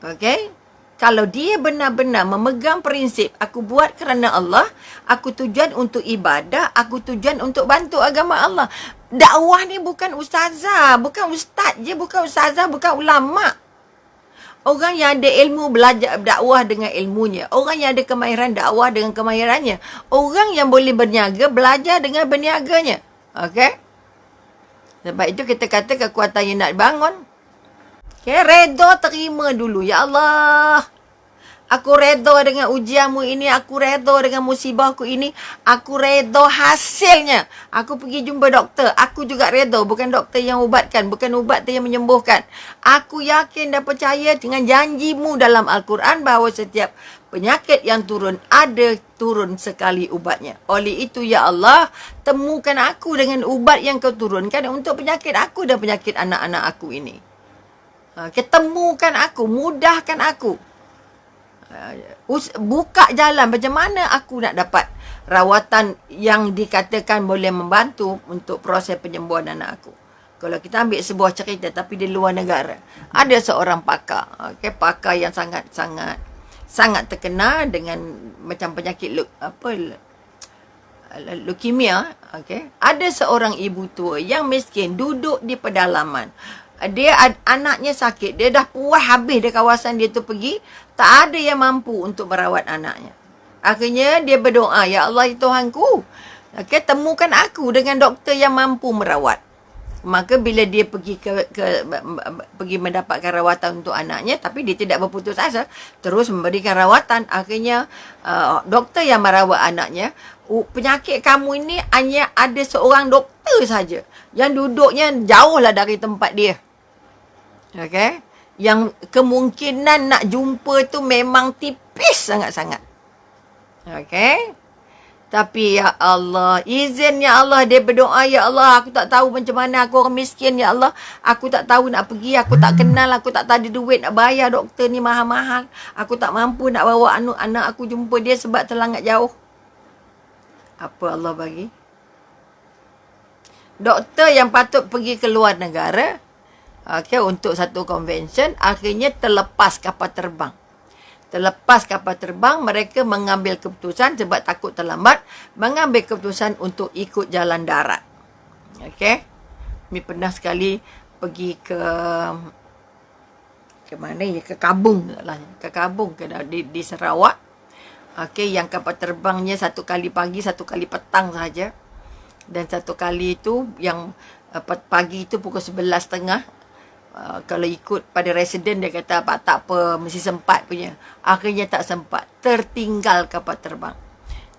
Okey? Kalau dia benar-benar memegang prinsip, aku buat kerana Allah, aku tujuan untuk ibadah, aku tujuan untuk bantu agama Allah. Dakwah ni bukan ustazah, bukan ustaz je, bukan ustazah, bukan ulama'. Orang yang ada ilmu belajar dakwah dengan ilmunya. Orang yang ada kemahiran dakwah dengan kemahirannya. Orang yang boleh berniaga, belajar dengan berniaganya. Okey? Sebab itu kita kata kekuatan yang nak bangun. Okay, redha terima dulu. Ya Allah, aku redha dengan ujianmu ini. Aku redha dengan musibahku ini. Aku redha hasilnya. Aku pergi jumpa doktor. Aku juga redha. Bukan doktor yang ubatkan. Bukan ubat yang menyembuhkan. Aku yakin dan percaya dengan janjimu dalam Al-Quran bahawa setiap penyakit yang turun ada turun sekali ubatnya. Oleh itu, ya Allah, temukan aku dengan ubat yang kau turunkan untuk penyakit aku dan penyakit anak-anak aku ini. Ketemukan aku, mudahkan aku. Buka jalan macam mana aku nak dapat rawatan yang dikatakan boleh membantu untuk proses penyembuhan anak aku. Kalau kita ambil sebuah cerita tapi di luar negara, ada seorang pakar, pakar yang sangat terkenal dengan macam penyakit leukemia. Ada seorang ibu tua yang miskin duduk di pedalaman. Dia anaknya sakit. Dia dah puas habis di kawasan dia tu pergi. Tak ada yang mampu untuk merawat anaknya. Akhirnya dia berdoa, ya Allah, ya Tuhanku, temukan aku dengan doktor yang mampu merawat. Maka bila dia pergi pergi mendapatkan rawatan untuk anaknya, tapi dia tidak berputus asa, terus memberikan rawatan. Akhirnya doktor yang merawat anaknya, penyakit kamu ini hanya ada seorang doktor saja yang duduknya jauhlah dari tempat dia. Okey, yang kemungkinan nak jumpa tu memang tipis sangat-sangat. Okey. Tapi ya Allah, izin ya Allah, dia berdoa, ya Allah, aku tak tahu macam mana, aku orang miskin ya Allah, aku tak tahu nak pergi, aku tak kenal, aku tak ada duit nak bayar doktor ni mahal-mahal, aku tak mampu nak bawa anak aku jumpa dia sebab terlangat jauh. Apa Allah bagi? Doktor yang patut pergi ke luar negara, untuk satu convention, akhirnya terlepas kapal terbang. Terlepas kapal terbang, mereka mengambil keputusan sebab takut terlambat, mengambil keputusan untuk ikut jalan darat. Okey. Kami pernah sekali pergi ke mana ya? Ke Kabung lah. Ke Kabung di Sarawak. Okey, yang kapal terbangnya satu kali pagi, satu kali petang saja. Dan satu kali itu yang pagi itu pukul 11.30. Kalau ikut pada residen, dia kata tak apa, mesti sempat punya. Akhirnya tak sempat, tertinggal kapal terbang.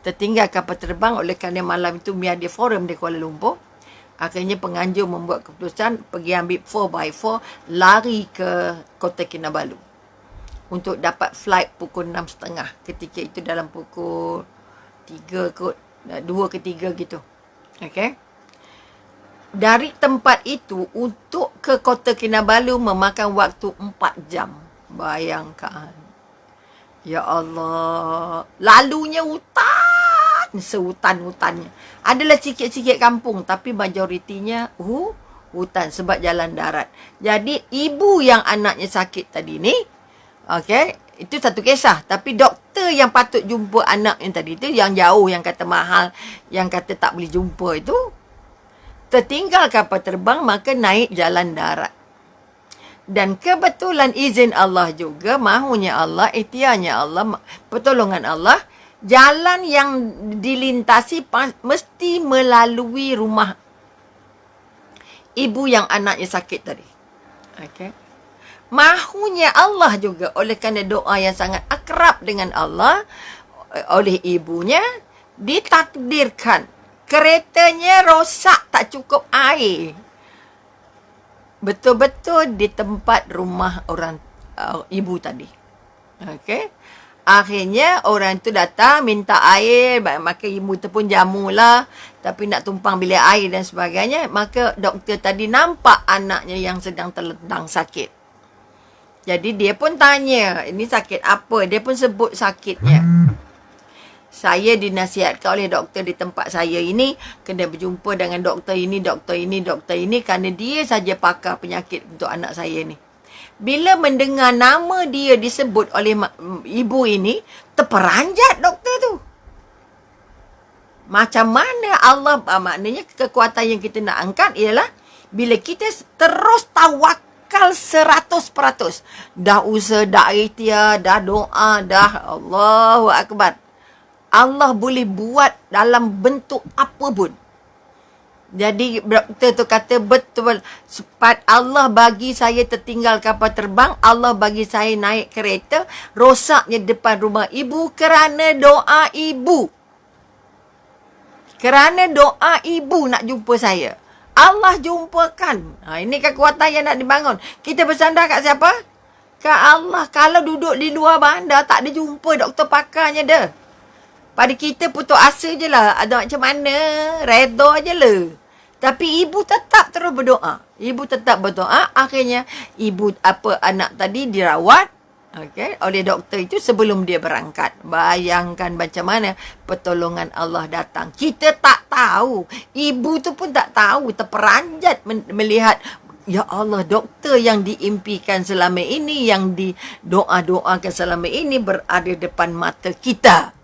Tertinggal kapal terbang oleh kerana malam itu ada forum di Kuala Lumpur. Akhirnya penganjur membuat keputusan pergi ambil 4x4, lari ke Kota Kinabalu untuk dapat flight pukul 6.30. Ketika itu dalam pukul 3 kot, 2 ke 3 gitu. Okey. Dari tempat itu untuk ke Kota Kinabalu memakan waktu 4 jam. Bayangkan. Ya Allah. Lalunya hutan. Sehutan-hutannya. Adalah sikit-sikit kampung. Tapi majoritinya hutan sebab jalan darat. Jadi ibu yang anaknya sakit tadi ni. Okay. Itu satu kisah. Tapi doktor yang patut jumpa anak yang tadi tu. Yang jauh, yang kata mahal. Yang kata tak boleh jumpa itu. Tertinggal kapal terbang, maka naik jalan darat. Dan kebetulan izin Allah juga, mahunya Allah, ikhtiarnya Allah, pertolongan Allah, jalan yang dilintasi mesti melalui rumah ibu yang anaknya sakit tadi. Okay. Mahunya Allah juga, oleh kerana doa yang sangat akrab dengan Allah, oleh ibunya, ditakdirkan keretanya rosak, tak cukup air. Betul-betul di tempat rumah orang ibu tadi. Okey. Akhirnya orang tu datang minta air, maka ibu tu pun jamulah, tapi nak tumpang bilik air dan sebagainya. Maka doktor tadi nampak anaknya yang sedang terlentang sakit. Jadi dia pun tanya, ini sakit apa? Dia pun sebut sakitnya. Saya dinasihatkan oleh doktor di tempat saya ini kena berjumpa dengan doktor ini, doktor ini, doktor ini kerana dia saja pakar penyakit untuk anak saya ni. Bila mendengar nama dia disebut oleh ibu ini, terperanjat doktor tu. Macam mana Allah, maknanya kekuatan yang kita nak angkat ialah bila kita terus tawakal 100%. Dah usaha, dah ikhtiar, dah doa, dah Allahu Akbar. Allah boleh buat dalam bentuk apa pun. Jadi doktor tu kata betul, sempat Allah bagi saya tertinggal kapal terbang, Allah bagi saya naik kereta, rosaknya depan rumah ibu kerana doa ibu. Kerana doa ibu nak jumpa saya. Allah jumpakan. Ini kekuatan yang nak dibangun. Kita bersandar kat siapa? Kat Allah. Kalau duduk di luar bandar, tak ada jumpa doktor pakarnya dah. Pada kita putus asa je lah. Ada macam mana? Redha je lah. Tapi ibu tetap terus berdoa. Ibu tetap berdoa. Akhirnya, anak tadi dirawat. Okay, oleh doktor itu sebelum dia berangkat. Bayangkan macam mana pertolongan Allah datang. Kita tak tahu. Ibu tu pun tak tahu. Terperanjat melihat, ya Allah, doktor yang diimpikan selama ini, yang didoa-doakan selama ini berada depan mata kita.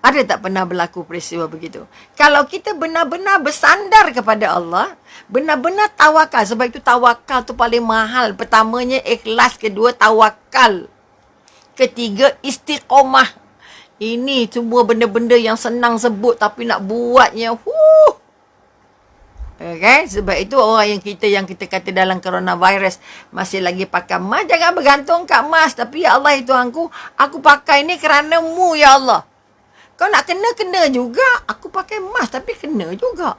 Ada tak pernah berlaku peristiwa begitu? Kalau kita benar-benar bersandar kepada Allah, benar-benar tawakal. Sebab itu tawakal tu paling mahal. Pertamanya ikhlas, kedua tawakal. Ketiga istiqomah. Ini semua benda-benda yang senang sebut tapi nak buatnya. Okay? Sebab itu orang yang kita kata dalam coronavirus masih lagi pakai mask. Jangan bergantung kat mask. Tapi ya Allah, itu aku pakai ni kerana mu ya Allah. Kau nak kena juga. Aku pakai mask tapi kena juga.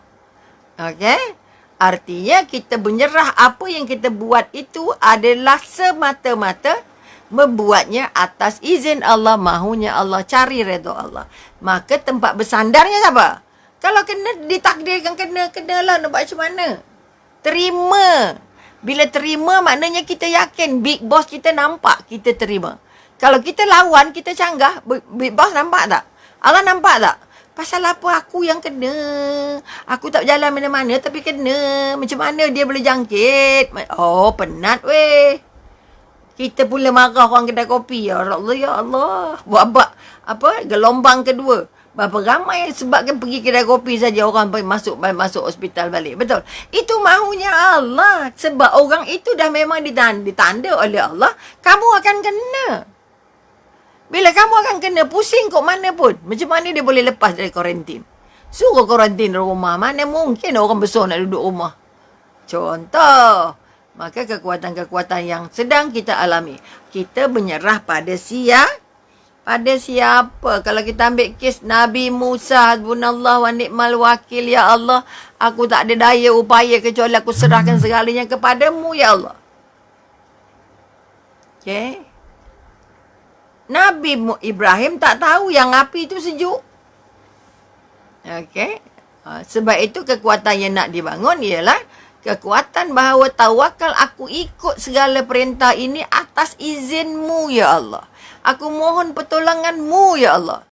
Okay? Artinya kita menyerah apa yang kita buat itu adalah semata-mata membuatnya atas izin Allah, mahunya Allah, cari redha Allah. Maka tempat bersandarnya siapa? Kalau kena, ditakdirkan kenalah nak buat macam mana? Terima. Bila terima maknanya kita yakin big boss kita nampak, kita terima. Kalau kita lawan, kita canggah, big boss nampak tak? Allah nampak tak? Pasal apa aku yang kena? Aku tak berjalan mana-mana tapi kena. Macam mana dia boleh jangkit? Oh, penat weh. Kita pula marah orang kedai kopi. Ya Allah, ya Allah. Buat gelombang kedua. Berapa ramai sebabkan pergi kedai kopi saja orang masuk hospital balik. Betul. Itu mahunya Allah. Sebab orang itu dah memang ditanda oleh Allah. Kamu akan kena. Bila kamu akan kena, pusing kok mana pun. Macam mana dia boleh lepas dari kuarantin? Suruh kuarantin rumah. Mana mungkin orang besar nak duduk rumah. Contoh. Maka kekuatan-kekuatan yang sedang kita alami. Kita menyerah pada pada siapa? Kalau kita ambil kes Nabi Musa, hasbunallah wa ni'mal wakil, ya Allah, aku tak ada daya upaya kecuali aku serahkan segalanya kepadamu, ya Allah. Okay? Nabi Ibrahim tak tahu yang api itu sejuk. Okay? Sebab itu kekuatan yang nak dibangun ialah kekuatan bahawa tawakal, aku ikut segala perintah ini atas izinmu, ya Allah. Aku mohon pertolonganmu, ya Allah.